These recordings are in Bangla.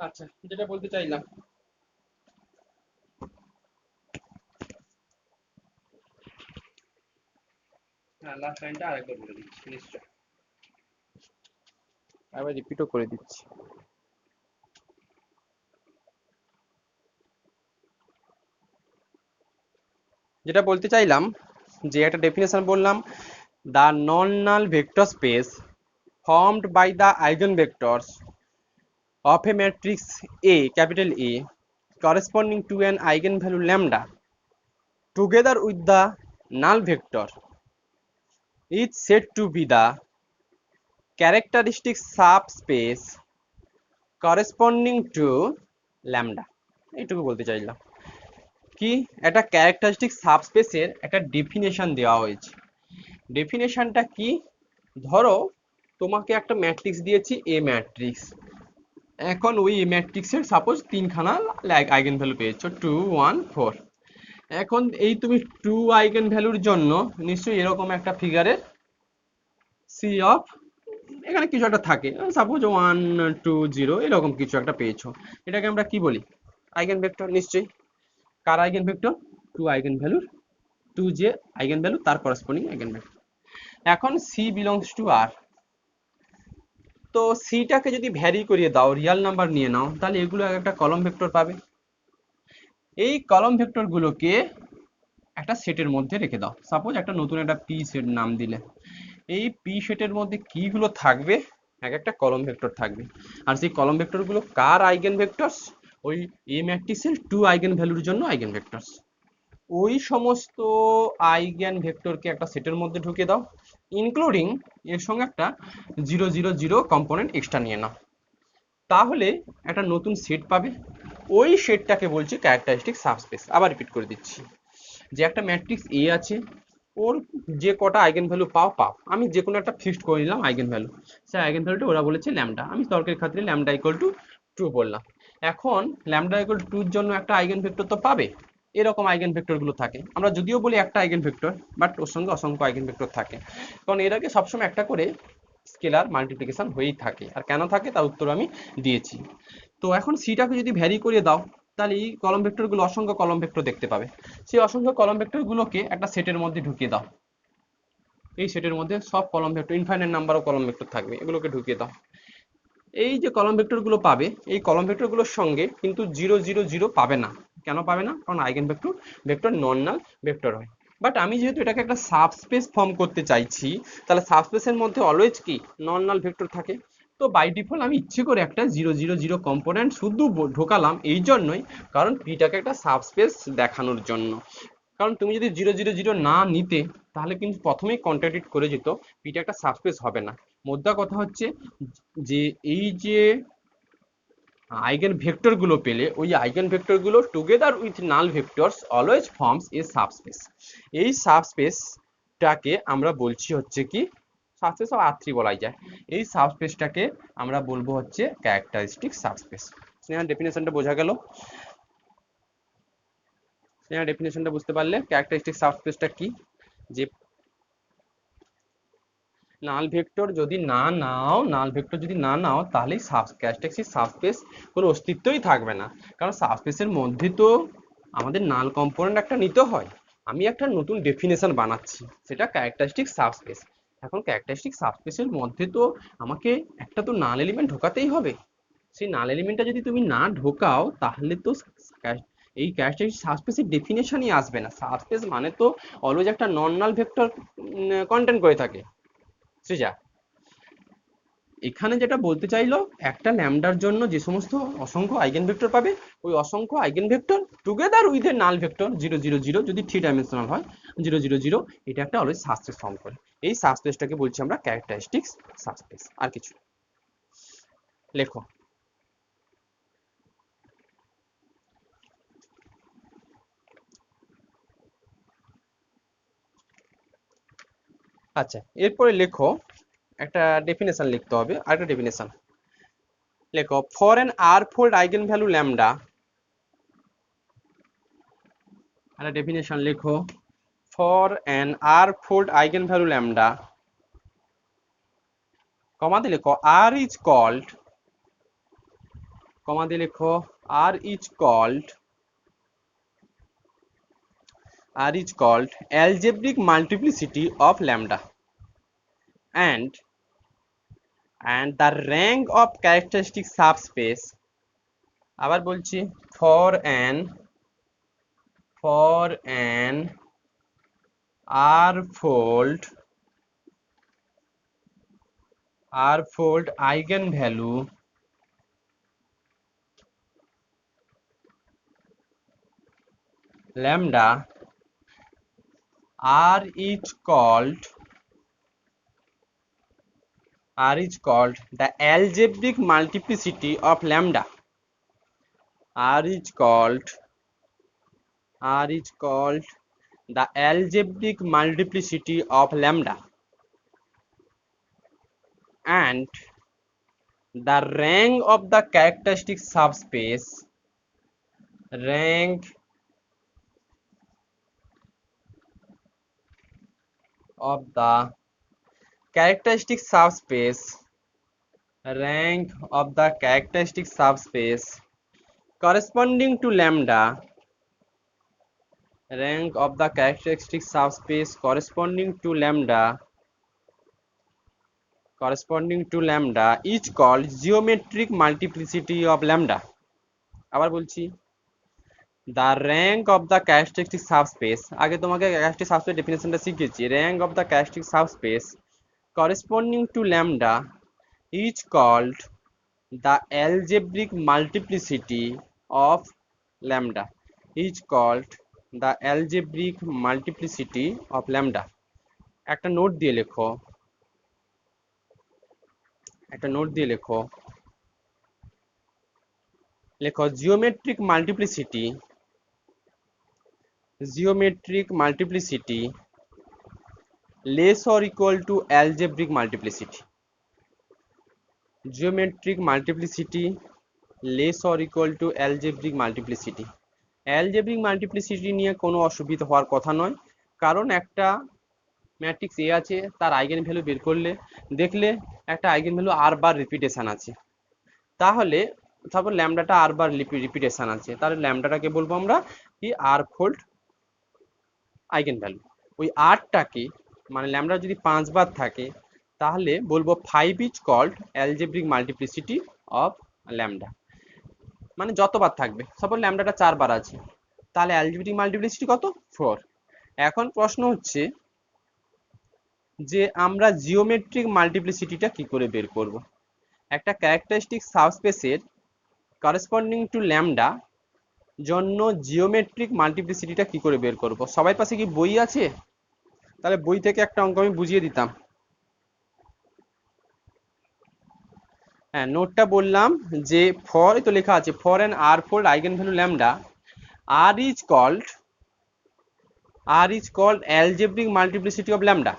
আচ্ছা, যেটা বলতে চাইলাম, হ্যাঁ লাস্ট লাইনটা আরেকবার বলে দিচ্ছি নিশ্চয়, আবার রিপিটও করে দিচ্ছি। যেটা বলতে চাইলাম, যে একটা ডেফিনেশন বললাম, the non-null vector space formed by the eigenvectors of a matrix A, capital A, corresponding to an eigenvalue lambda, together with the null vector, is said to be the characteristic subspace corresponding to lambda. এইটুকু বলতে চাইলাম কি, একটা ক্যারেক্টারিস্টিক সাবস্পেসের একটা ডেফিনেশন দেওয়া হয়েছে। ডেফিনেশনটা কি, ধরো তোমাকে একটা ম্যাট্রিক্স দিয়েছি, এ ম্যাট্রিক্স। এখন ওই ম্যাট্রিক্সের সাপোজ তিনখানা আইগেন ভ্যালু পেয়েছো, 2 1 4। এখন এই তুমি 2 আইগেন ভ্যালুর জন্য নিশ্চয়ই এরকম একটা ফিগারের সি অফ, এখানে কিছু একটা থাকে, সাপোজ 1 2 0 এরকম কিছু একটা পেয়েছো। এটাকে আমরা কি বলি? আইগেন ভেক্টর নিশ্চয়ই। কার আইগেন ভেক্টর? 2 আইগেন ভ্যালুর, 2 যে আইগেন ভ্যালু তার করসপন্ডিং আইগেন ভেক্টর। এখন সি বিলংস টু আর, তো সিটাকে যদি ভ্যারি করিয়ে দাও, রিয়াল নাম্বার নিয়ে নাও, তাহলে এগুলো একটা কলম ভেক্টর পাবে। এই কলম ভেক্টর গুলোকে একটা সেটের মধ্যে রেখে দাও, সাপোজ একটা নতুন একটা পি সেট নাম দিলে। এই পি সেটের মধ্যে কি গুলো থাকবে? এক একটা কলম ভেক্টর থাকবে। আর সেই কলম ভেক্টর গুলো কার আইগেন ভেক্টরস? ওই এ ম্যাট্রিক্সের 2 আইগেন ভ্যালুর জন্য আইগেন ভেক্টরস। ওই সমস্ত আইগেন ভেক্টরকে একটা সেটের মধ্যে ঢুকিয়ে দাও, ইনক্লুডিং এর সঙ্গে একটা 0 0 0 কম্পোনেন্ট এক্সট্রা নিয়ে নাও, তাহলে একটা নতুন সেট পাবে। ওই সেটটাকে বলছি ক্যারেক্টারিস্টিক সাবস্পেস। আবার রিপিট করে দিচ্ছি, যে একটা ম্যাট্রিক্স এ আছে, ওর যে কটা আইগেন ভ্যালু পাও, আমি যে কোনো একটা ফিক্সড করে নিলাম আইগেন ভ্যালু। সেই আইগেন ভ্যালুটা ওরা বলেছে ল্যামডা, আমি তর্কের খাতিরে ল্যামডা ইকুয়াল টু 2 বললাম। এখন ল্যামডা ইকুয়াল টু 2 এর জন্য একটা আইগেন ভেক্টর তো পাবে। এরকম আইগেন ভেক্টর গুলো থাকে, আমরা যদিও বলি একটা আইগেন ভেক্টর, বাট ওর সঙ্গে অসংখ্য আইগেন ভেক্টর থাকে, কারণ এর আগে সবসময় একটা করে স্কেলার মাল্টিপ্লিকেশন হয়েই থাকে। আর কেন থাকে তার উত্তর আমি দিয়েছি। তো এখন সিটাকে যদি ভ্যারি করিয়ে দাও, তাহলে এই কলম ভেক্টর গুলো অসংখ্য কলম ভেক্টর দেখতে পাবে। সেই অসংখ্য কলম ভেক্টর গুলোকে একটা সেটের মধ্যে ঢুকিয়ে দাও, এই সেটের মধ্যে সব কলম ভেক্টর, ইনফাইনাইট নাম্বার অফ কলম ভেক্টর থাকবে, এগুলোকে ঢুকিয়ে দাও। এই যে কলম ভেক্টর গুলো পাবে, এই কলম ভেক্টর গুলোর সঙ্গে কিন্তু 0 0 0 পাবে না। কেন পাবে না? কারণ আইগেন ভেক্টর ভেক্টর নন নাল ভেক্টর হয়। বাট আমি যেহেতু এটাকে একটা সাবস্পেস ফর্ম করতে চাইছি, তাহলে সাবস্পেসের মধ্যে অলওয়েজ কি নন নাল ভেক্টর থাকে। তো বাই ডিফল্ট আমি ইচ্ছে করে একটা 0 0 0 কম্পোনেন্ট শুধু ঢোকালাম, এই জন্যই কারণ পিটাকে একটা সাবস্পেস দেখানোর জন্য। কারণ তুমি যদি 0 0 0 না নিতে, তাহলে কিন্তু প্রথমেই কন্ট্রাডিক্ট করে যেত, পিটা একটা সাবস্পেস হবে না। মোদ্দা কথা হচ্ছে যে এই যে আইগেন ভেক্টর গুলো পেলে, ওই আইগেন ভেক্টর গুলো together with null vectors always forms A subspace. এই সাবস্পেসটাকে আমরা বলছি হচ্ছে কি, সাবস্পেস অফ আর3 বলাই যায়। এই সাবস্পেসটাকে আমরা বলবো হচ্ছে ক্যারেক্টারিস্টিক সাবস্পেস। স্নেহা ডেফিনেশনটা বোঝা গেল? স্নেহা ডেফিনেশনটা বুঝতে পারলে ক্যারেক্টারিস্টিক সাবস্পেসটা কি, যে নাল ভেক্টর যদি না নাও, নাল ভেক্টর যদি না নাও, তাহলে ক্যারেক্টারিস্টিক সাবস্পেস কোনো অস্তিত্বই থাকবে না। কারণ সাবস্পেসের মধ্যে তো আমাদের নাল কম্পোনেন্ট একটা নিতে হয়। আমি একটা নতুন ডেফিনেশন বানাচ্ছি, সেটা ক্যারেক্টারিস্টিক সাবস্পেস। এখন ক্যারেক্টারিস্টিক সাবস্পেসের মধ্যে তো আমাকে একটা তো নাল এলিমেন্ট ঢোকাতেই হবে। সেই নাল এলিমেন্টটা যদি তুমি না ঢোকাও, তাহলে তো এই ক্যারেক্টারিস্টিক সাবস্পেসের ডেফিনেশনই আসবে না। সাবস্পেস মানে তো অলওয়েজ একটা নন নাল ভেক্টর কন্টেন্ট করে থাকে। সৃজা, এখানে যেটা বলতে চাইলো, একটা ল্যামডার জন্য যে সমস্ত অসংখ্য আইগেন ভেক্টর পাবে, ওই অসংখ্য eigen vector together with a null vector 0 0 0 যদি 3 ডাইমেনশনাল হয় 0 0 0, এটা একটা অলওয়েজ সাবস্পেস ফর্ম করে। এই সাবস্পেসটাকে বলছি আমরা ক্যারেক্টারিস্টিক সাবস্পেস। আর কিছু লেখো। আচ্ছা, এরপরে লেখো, একটা ডেফিনেশন লিখতে হবে, আরেকটা ডেফিনেশন লেখো। For n r fold eigen value lambda, একটা ডেফিনেশন লেখো। For n r fold eigen value lambda, comma দিলে R is called কমা দিয়ে লেখো r is called algebraic multiplicity of lambda and the rank of characteristic subspace আবার বলছি for an r-fold eigenvalue lambda r is called the algebraic multiplicity of lambda r is called the algebraic multiplicity of lambda and the rank of the characteristic subspace rank of the characteristic subspace corresponding to lambda rank of the characteristic subspace corresponding to lambda is called geometric multiplicity of lambda আবার বলছি the rank of the characteristic subspace আগে তোমাকে characteristic subspace ডেফিনেশনটা শিখিয়েছি rank of the characteristic subspace corresponding to lambda is called the algebraic multiplicity of lambda একটা নোট দিয়ে লেখো geometric multiplicity less or equal to algebraic multiplicity less or equal to algebraic multiplicity নিয়ে কোনো অসুবিধা হওয়ার কথা নয় কারণ একটা ম্যাট্রিক্স এ আছে তার আইগেন ভ্যালু বের করলে দেখলে একটা আইগেন ভ্যালু r বার রিপিটেশন আছে তাহলে তারপর ল্যামডাটা r বার রিপিটেশন আছে তাহলে ল্যামডাটাকে বলবো আমরা কি r ফোল্ড আইগেন ভ্যালু ওই rটাকে মানে ল্যামডা যদি 5 বার থাকে তাহলে বলবো 5 is called algebraic multiplicity of lambda মানে যতবার থাকবে সাপোজ ল্যামডাটা 4 বার আছে তাহলে algebraic multiplicity কত 4 এখন প্রশ্ন হচ্ছে যে আমরা জিওমেট্রিক মাল্টিপ্লিসিটিটা কি করে বের করব একটা ক্যারেক্টারিস্টিক সাবস্পেসের করেসপন্ডিং টু ল্যামডা জন্য জিওমেট্রিক মাল্টিপ্লিসিটিটা কি করে বের করব সবাই পাশে কি বই আছে তাহলে বই থেকে একটা অঙ্ক আমি বুঝিয়ে দিতাম হ্যাঁ নোটটা বললাম যে ফর তো লেখা আছে for an r fold eigen value lambda r is called algebraic multiplicity of lambda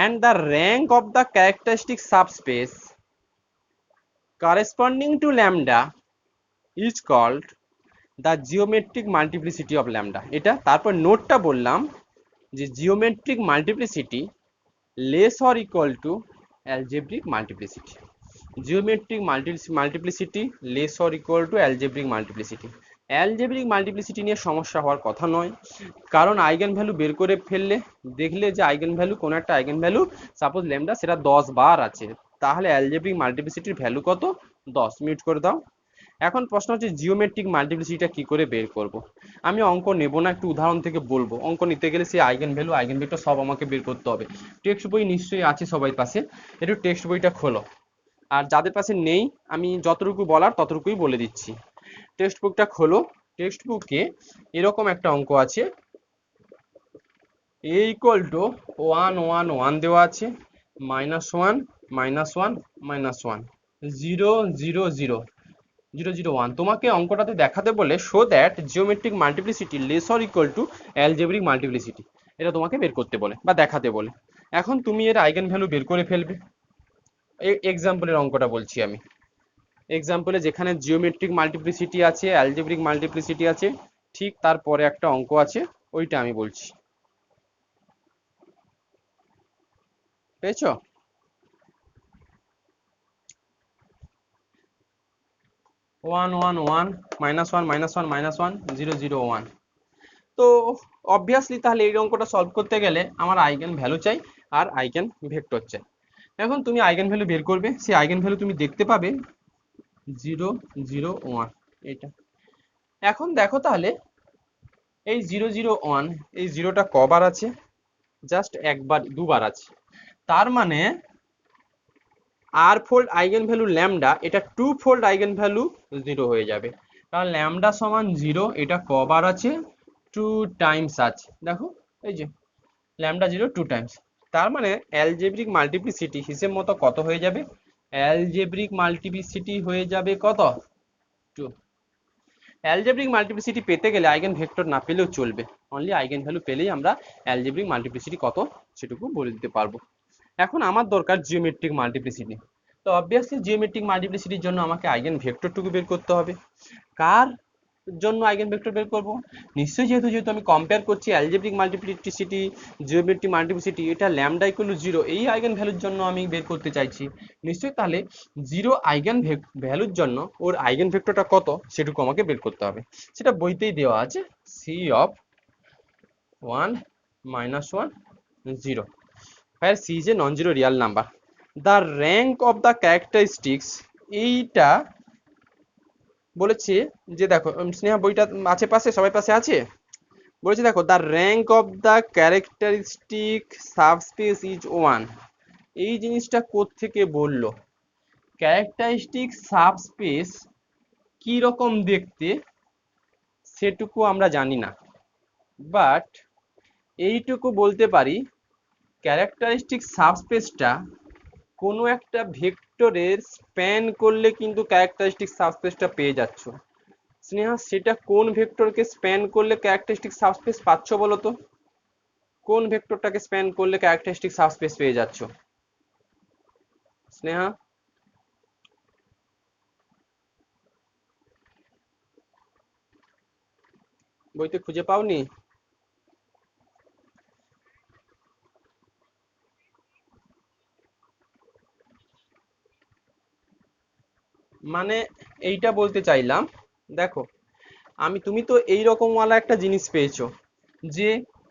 and the rank of the characteristic subspace corresponding to lambda is called the geometric multiplicity of lambda এটা তারপর নোটটা বললাম যে geometric multiplicity less or equal to algebraic multiplicity less or equal to algebraic multiplicity নিয়ে সমস্যা হওয়ার কথা নয় কারণ আইগেন ভ্যালু বের করে ফেললে দেখলে যে আইগেন ভ্যালু কোন একটা আইগেন ভ্যালু সাপোজ ল্যামডা সেটা 10 বার আছে তাহলে অ্যালজেব্রিক মাল্টিপ্লিসিটির ভ্যালু কত 10 মিউট করে দাও এখন প্রশ্ন হচ্ছে জিওমেট্রিক মাল্টিপ্লিসিটিটা কি করে বের করব আমি অঙ্ক নেব না একটু উদাহরণ থেকে বলবো অঙ্ক নিতে গেলে সেই আইগেন ভ্যালু আইগেন ভেক্টর সব আমাকে বের করতে হবে টেক্সট বই নিশ্চয়ই আছে সবাই পাশে একটু টেক্সট বইটা খোলো আর যাদের পাশে নেই আমি যতটুকু বলার ততটুকুই বলে দিচ্ছি টেক্সট বুকটা খোলো টেক্সট বুকে এরকম একটা অঙ্ক আছে a equal to 1 1 1 দেওয়া আছে -1 -1 -1 0 0 0 0 0 1 তোমাকে অঙ্কটাতে দেখাতে বলে show that geometric multiplicity less or equal to algebraic multiplicity এটা তোমাকে বের করতে বলে বা দেখাতে বলে এখন তুমি এর আইগেন ভ্যালু বের করে ফেলবে এক্সাম্পলের অঙ্কটা বলছি আমি এক্সাম্পলে যেখানে জিওমেট্রিক মাল্টিপ্লিসিটি আছে অ্যালজেব্রিক মাল্টিপ্লিসিটি আছে ঠিক তারপরে একটা অঙ্ক আছে ওইটা আমি বলছি পেয়েছো 1 1 1 -1 -1 -1 0 0 1। তো অবভিয়াসলি তাহলে এই অঙ্কটা সলভ করতে গেলে আমার আইগেন ভ্যালু চাই আর আইগেন ভেক্টর চাই। এখন তুমি আইগেন ভ্যালু বের করবে, সেই আইগেন ভ্যালু তুমি দেখতে পাবে 0 0 1 এটা। এখন দেখো তাহলে এই 0 0 1 এই জিরোটা কবার আছে? জাস্ট একবার, দুবার আছে। তার মানে আর ফোল্ড আইগেন ভ্যালু ল্যামডা, এটা টু ফোল্ড আইগেন ভ্যালু 0 হয়ে যাবে। কারণ ল্যামডা সমান 0, এটা কবার আছে? 2 টাইমস আছে। দেখো এই যে ল্যামডা 0 2 টাইমস। তার মানে অ্যালজেব্রিক মাল্টিপ্লিসিটি হিসেব মতো কত হয়ে যাবে? অ্যালজেব্রিক মাল্টিপ্লিসিটি হয়ে যাবে কত? 2। অ্যালজেব্রিক মাল্টিপ্লিসিটি পেতে গেলে আইগেন ভেক্টর না পেলেও চলবে, অনলি আইগেন ভ্যালু পেলেই আমরা অ্যালজেব্রিক মাল্টিপ্লিসিটি কত সেটুকু বলে দিতে পারবো। এখন আমার দরকার জিওমেট্রিক মাল্টিপ্লিসিটি। তো অবভিয়াসলি জিওমেট্রিক মাল্টিপ্লিসিটির জন্য আমাকে আইগেন ভেক্টরটুকু বের করতে হবে। কার জন্য আইগেন ভেক্টর বের করব? নিশ্চয়ই যেহেতু আমি কম্পেয়ার করছি অ্যালজেব্রিক মাল্টিপ্লিসিটি জিওমেট্রিক মাল্টিপ্লিসিটি, এটা ল্যামডা ইকুয়াল টু 0 এই আইগেন ভ্যালুর জন্য আমি বের করতে চাইছি। নিশ্চয়ই তাহলে 0 আইগেন ভ্যালুর জন্য ওর আইগেন ভেক্টরটা কত সেটুকু আমাকে বের করতে হবে। সেটা বইতেই দেওয়া আছে, C of 1 -1 0, where c is a non-zero real number. The rank of the characteristics, এইটা বলেছে যে দেখো স্নেহা বইটা আছে পাশে, সবাই পাশে আছে, বলেছে দেখো the rank of the characteristic subspace is 1। এই জিনিসটা কোত্থেকে বললো? ক্যারেক্টারিস্টিক সাবস্পেস কি রকম দেখতে সেটুকু আমরা জানি না, বাট এইটুকু বলতে পারি ক্যারেক্টারিস্টিক সাবস্পেসটা কোনো একটা ভেক্টরের স্প্যান করলে কিন্তু ক্যারেক্টারিস্টিক সাবস্পেসটা পেয়ে যাচ্ছ। স্নেহা সেটা কোন ভেক্টরকে স্প্যান করলে ক্যারেক্টারিস্টিক সাবস্পেস পাচ্ছ বলো তো? কোন ভেক্টরটাকে স্প্যান করলে ক্যারেক্টারিস্টিক সাবস্পেস পেয়ে যাচ্ছ স্নেহা? বইতে খুঁজে পাওনি? মানে এইটা বলতে চাইলাম, দেখো তুমি তো এই রকম ওয়ালা একটা জিনিস পেয়েছো যে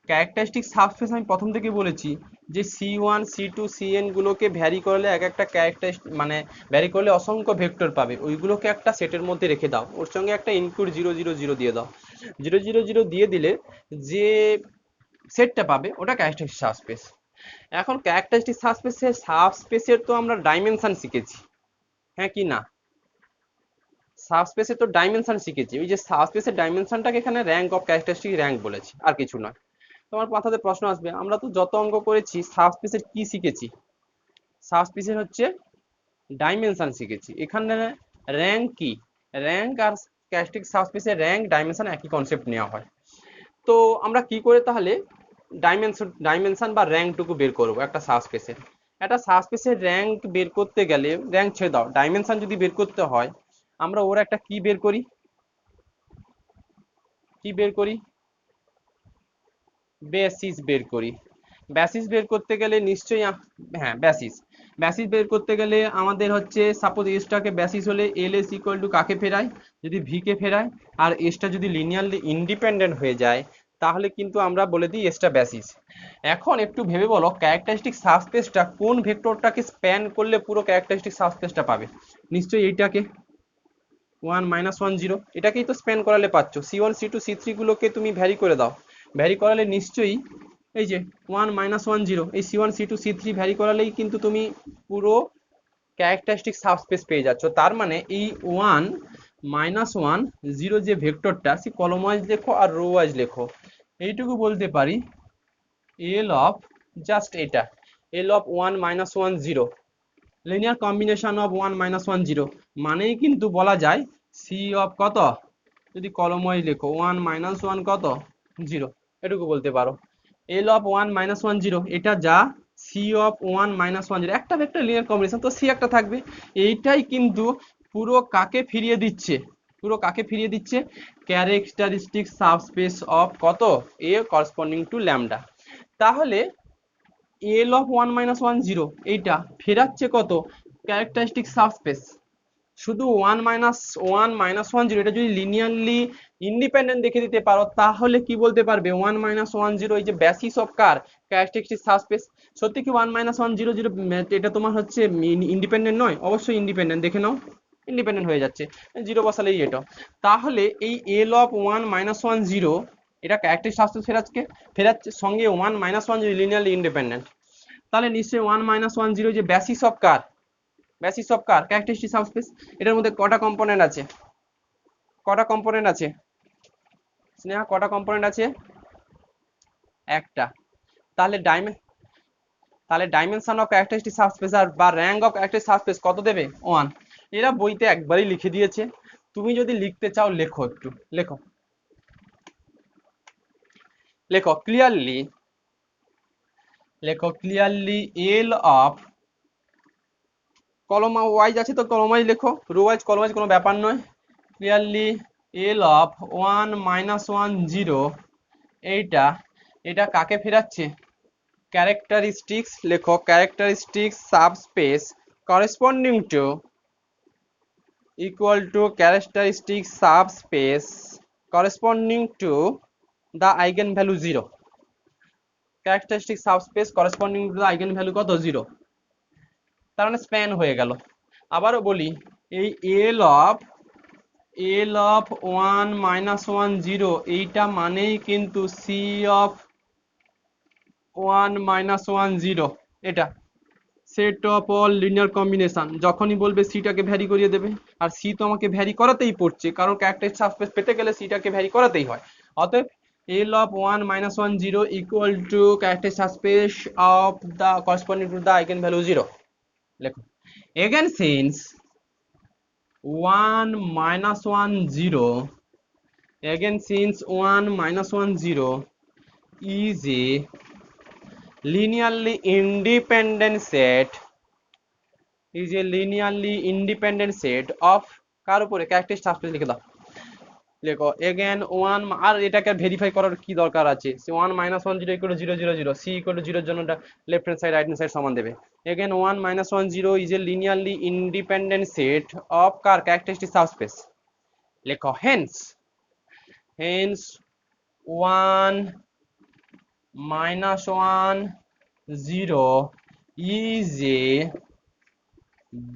ক্যারেক্টারিস্টিক সাবস্পেস, আমি প্রথম থেকে বলেছি যে C1 C2 Cn গুলোকে ভ্যারি করলে এক একটা ক্যারেক্টারিস্টিক মানে ভ্যারি করলে অসংখ্য ভেক্টর পাবে, ওইগুলোকে একটা সেটের মধ্যে রেখে দাও, ওর সঙ্গে একটা ইনক্লুড 0 0 0 দিয়ে দাও। 0 0 0 দিয়ে দিলে যে সেটটা পাবে ওটা ক্যারেক্টারিস্টিক সাবস্পেস। এখন ক্যারেক্টারিস্টিক সাবস্পেসের তো আমরা ডাইমেনশন শিখেছি, হ্যাঁ কি না? সাবস্পেসের তো ডাইমেনশন শিখেছি, ওই যে সাবস্পেসের ডাইমেনশনটাকে এখানে র্যাঙ্ক অফ ক্যারেক্টারিস্টিক র্যাঙ্ক বলেছি, আর কিছু নয়। তোমার মাথাতে প্রশ্ন আসবে আমরা তো যত অঙ্ক করেছি সাবস্পেসের কি শিখেছি? সাবস্পেসের হচ্ছে ডাইমেনশন শিখেছি। এখানে র্যাঙ্ক কি? র্যাঙ্ক আর ক্যারেক্টারিস্টিক সাবস্পেসের র্যাঙ্ক ডাইমেনশন একই কনসেপ্ট নেওয়া হয়। তো আমরা কি করে তাহলে ডাইমেনশন বা র্যাঙ্কটুকু বের করব একটা সাবস্পেসের? একটা সাবস্পেসের র্যাঙ্ক বের করতে গেলে, র্যাঙ্ক ছেড়ে দাও, ডাইমেনশন যদি বের করতে হয় আমরা ওর একটা কি বের করি? কি বের করি? বেসিস বের করি। বেসিস বের করতে গেলে নিশ্চয়ই হ্যাঁ বেসিস, বেসিস বের করতে গেলে আমাদের হচ্ছে সাপোজ এসটাকে বেসিস হলে এল এস ইকুয়াল টু কাকে ফেরায়? যদি ভি কে ফেরায়, আর এসটা যদি লিনিয়ারলি ইন্ডিপেন্ডেন্ট হয়ে যায় তাহলে কিন্তু আমরা বলে দিই এসটা বেসিস। এখন একটু ভেবে বলো ক্যারেক্টারিস্টিক সাবস্পেসটা কোন ভেক্টরটাকে স্প্যান করলে পুরো ক্যারেক্টারিস্টিক সাবস্পেসটা পাবে? নিশ্চয়ই এইটাকে 1 -1 0, এটাকেই তো স্প্যান করালে পাচ্ছ। C1 C2 C3 গুলোকে তুমি ভ্যারি করে দাও, ভ্যারি করালে নিশ্চয়ই এই যে 1 -1 0, এই C1 C2 C3 ভ্যারি করালেই কিন্তু তুমি পুরো ক্যারেক্টারিস্টিক সাবস্পেস পেয়ে যাচ্ছ। তার মানে এই 1 -1 0 যে ভেক্টরটা, সে কলম ওয়াইজ লেখো আর রো ওয়াইজ লেখো, এইটুকু বলতে পারি এল অফ জাস্ট এটা L of 1 -1 0, linear combination of 1 -1 0, মানেই কিন্তু বলা যায় সি অফ কত, যদি কলম ওয়াইজ লেখো 1 -1 কত 0, এটুকু বলতে পারো। এল অফ 1 -1 0 এটা যা সি অফ 1 -1 0 একটা ভেক্টর লিনিয়ার কম্বিনেশন, তো সি একটা থাকবে। এইটাই কিন্তু পুরো কাকে ফিরিয়ে দিচ্ছে? পুরো কাকে ফিরিয়ে দিচ্ছে? ক্যারেক্টারিস্টিক সাবস্পেস অফ কত? এ করসপন্ডিং টু ল্যামডা। তাহলে এল অফ 1 -1 0 এইটা ফেরাচ্ছে কত? Characteristic subspace. শুধু 1 - 1 - 1 0 এটা যদি লিনিয়ারলি ইন্ডিপেন্ডেন্ট দেখে দিতে পারো তাহলে কি বলতে পারবে 1 - 1 0 এই যে বেসিস অফ কার ক্যারেক্টারিস্টিক সাবস্পেস। সত্যি কি 1 - 1 0 0 এটা তোমার হচ্ছে ইন্ডিপেন্ডেন্ট নয়? অবশ্যই ইন্ডিপেন্ডেন্ট, দেখে নাও ইন্ডিপেন্ডেন্ট হয়ে যাচ্ছে, জিরো বসালেই এটা। তাহলে এই এল অফ 1 - 1 0 এটা ক্যারেক্টারিস্টিক সাবস্পেস ফেরাচ্ছে সঙ্গে 1 - 1 0 লিনিয়ারলি ইন্ডিপেন্ডেন্ট। তাহলে নিশ্চয়ই 1 - 1 0 যে বেসিস অফ কার ক্যারেক্টারিস্টিক সাবস্পেস। এটার মধ্যে কটা কম্পোনেন্ট আছে? কটা কম্পোনেন্ট আছে স্নেহা, কটা কম্পোনেন্ট আছে? একটা। তাহলে ডাইমেনশন অফ ক্যারেক্টারিস্টিক সাবস্পেস আর বা র্যাঙ্ক অফ ক্যারেক্টারিস্টিক সাবস্পেস কত দেবে? 1। এরা বইতে একবারই লিখে দিয়েছে, তুমি যদি লিখতে চাও লেখো, একটু লেখো লেখো ক্লিয়ারলি, লেখো ক্লিয়ারলি এল অফ, কলম ওয়াইজ আছে তো কলম ওয়াইজ লেখো, রো ওয়াইজ কলম ওয়াইজ কোনো ব্যাপার নয়। ক্লিয়ারলি এল অফ 1 - 1 0 এইটা, এটা কাকে ফেরাচ্ছে? ক্যারেক্টারিস্টিক্স, লেখো characteristics subspace corresponding to equal to characteristic subspace corresponding to the eigenvalue 0, characteristic subspace corresponding to the eigenvalue কত? 0। তার মানে স্প্যান হয়ে গেল। আবারও বলি, এই এল অফ 1 - 1 0 এইটা মানেই কিন্তু সি অফ 1 - 1 0 এটা set of all linear combination. যখনই বলবে সিটাকে ভ্যারি করিয়ে দেবে, আর সি তো আমাকে ভ্যারি করাতেই পড়ছে, কারণ ক্যারেক্টারিস্টিক সাবস্পেস পেতে গেলে সিটাকে ভ্যারি করাতেই হয়। অতএব L of 1 - 1 0 equal to characteristic subspace of the corresponding to the eigen value 0। লেখো again since 1 - 1 0 again since 1 - 1 0 is a linearly independent set of কার উপরে? ক্যারেক্টারিস্টিক সাবস্পেস লিখে দাও, লেখো এগেন 1। আর এটাকে ভেরিফাই করার কি দরকার আছে? 1 - 1 0 = 0 0 0, সি = 0 এর জন্য left hand side right hand side সমান দেবে। Again 1 - 1 0 is a linearly independent set of কার ক্যারেক্টারিস্টিক সাবস্পেস। লেখো hence 1 - 1 0 is a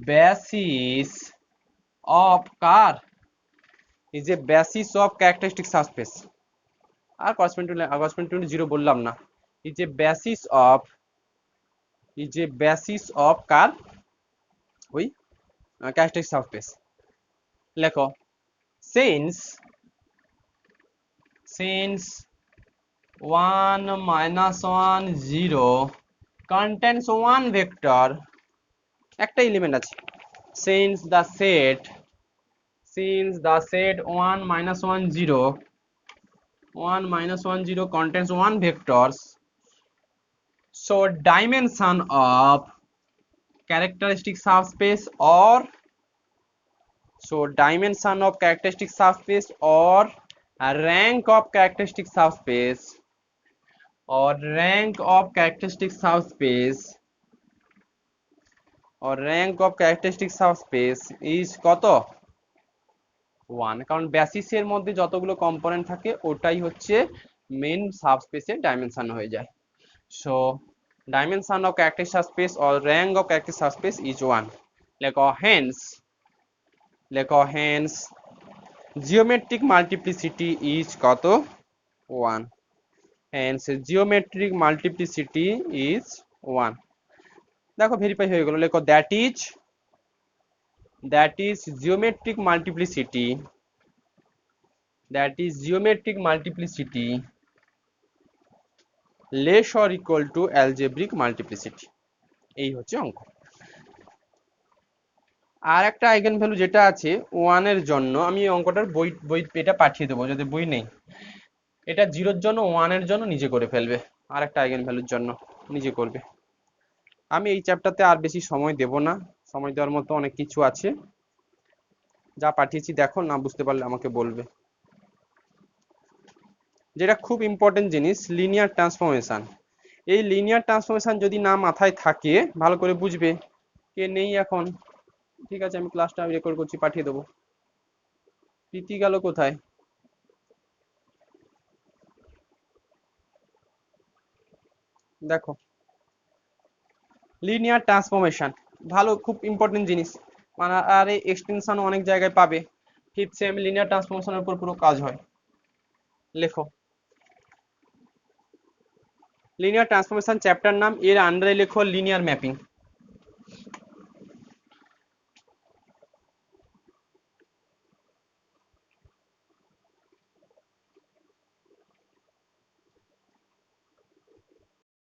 basis of কার? is a basis of characteristic subspace। আর corresponding to 0 বললাম না, is a basis of কার? ওই characteristic subspace। লেখো since 1 - 1 0 contains one vector, একটা এলিমেন্ট আছে, since the set 1 - 1 0 contains one vectors, so dimension of characteristic subspace or rank of characteristic subspace is কত? 1। কারণ বেসিসের মধ্যে যতগুলো কম্পোনেন্ট থাকে ওটাই হচ্ছে মেইন সাবস্পেসের ডাইমেনশন হয়ে যায়। So dimension of characteristic subspace or rank of characteristic subspace is 1। লেখো hence geometric multiplicity is কত? 1। hence geometric multiplicity is 1। দেখো ভেরিফাই হয়ে গেল। লেখো that is geometric multiplicity less or equal to algebraic multiplicity। এই হচ্ছে অঙ্ক। আর একটা আইগেন ভ্যালু যেটা আছে 1 এর জন্য, আমি এই অঙ্কটার বই এটা পাঠিয়ে দেবো, যদি বই নেই এটা 0 এর জন্য 1 এর জন্য নিজে করে ফেলবে, আর একটা আইগেন ভ্যালুর জন্য নিজে করবে। আমি এই চ্যাপ্টারতে আর বেশি সময় দেব না, সময় দেওয়ার মতো অনেক কিছু আছে। যা পাঠিয়েছি দেখো, না বুঝতে পারলে আমাকে বলবে। যেটা খুব ইম্পর্টেন্ট জিনিস, লিনিয়ার ট্রান্সফরমেশন। এই লিনিয়ার ট্রান্সফরমেশন যদি না মাথায় থাকে, ভালো করে বুঝবে। কে নেই এখন? ঠিক আছে, আমি ক্লাসটা রেকর্ড করছি, পাঠিয়ে দেবো। প্রীতি গেল কোথায়? দেখো, লিনিয়ার ট্রান্সফরমেশন ভালো, খুব ইম্পর্টেন্ট জিনিস। মানে আর এই এক্সটেনশন অনেক জায়গায় পাবে। ফিফথ সেম লিনিয়ার ট্রান্সফরমেশনের উপর পুরো কাজ হয়। লেখো, লিনিয়ার ট্রান্সফরমেশন চ্যাপ্টার নাম, এর আন্ডারে লেখো লিনিয়ার ম্যাপিং।